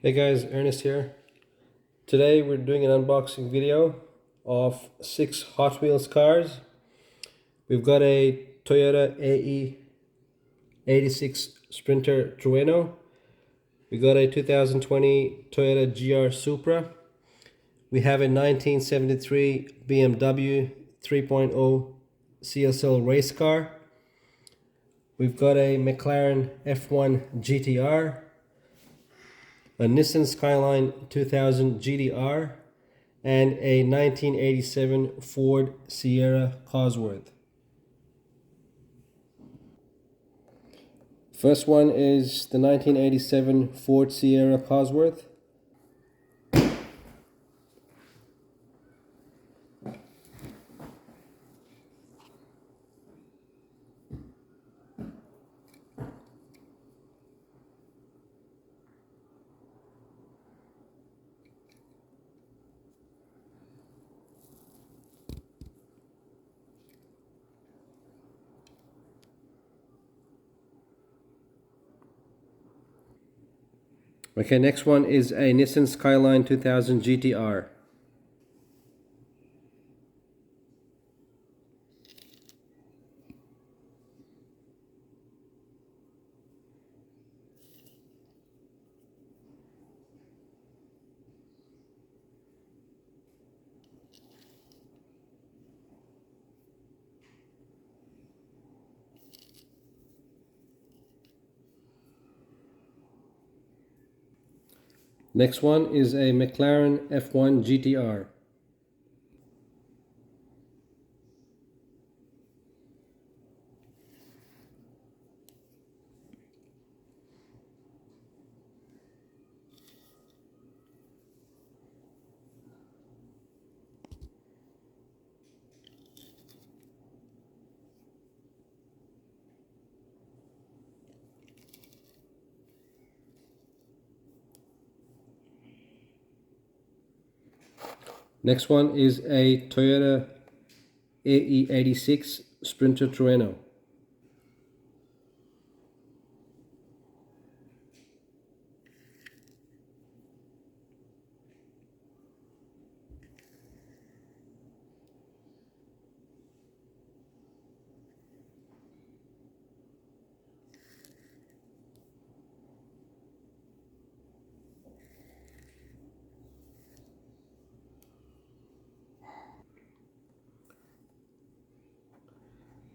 Hey guys, Ernest here. Today we're doing an unboxing video of 6 Hot Wheels cars. We've got a Toyota AE86 Sprinter Trueno. We got a 2020 Toyota GR Supra. We have a 1973 BMW 3.0 CSL race car. We've got a McLaren F1 GTR, a Nissan Skyline 2000 GDR, and a 1987 Ford Sierra Cosworth. First one is the 1987 Ford Sierra Cosworth. Okay, next one is a Nissan Skyline 2000 GTR. Next one is a McLaren F1 GTR. Next one is a Toyota AE86 Sprinter Trueno.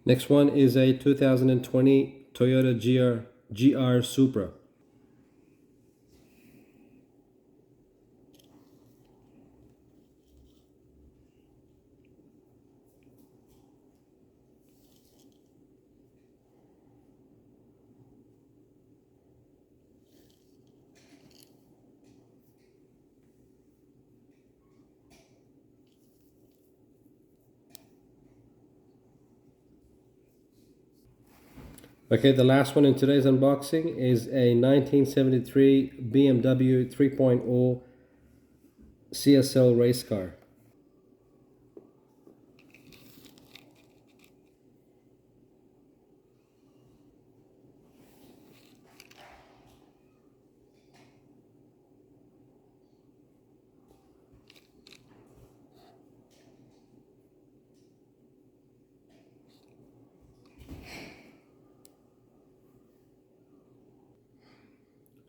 Next one is a 2020 Toyota GR Supra. Okay, the last one in today's unboxing is a 1973 BMW 3.0 CSL race car.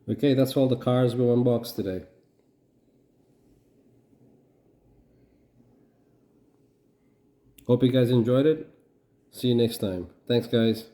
Okay, that's all the cars we'll unbox today. Hope you guys enjoyed it. See you next time. Thanks, guys.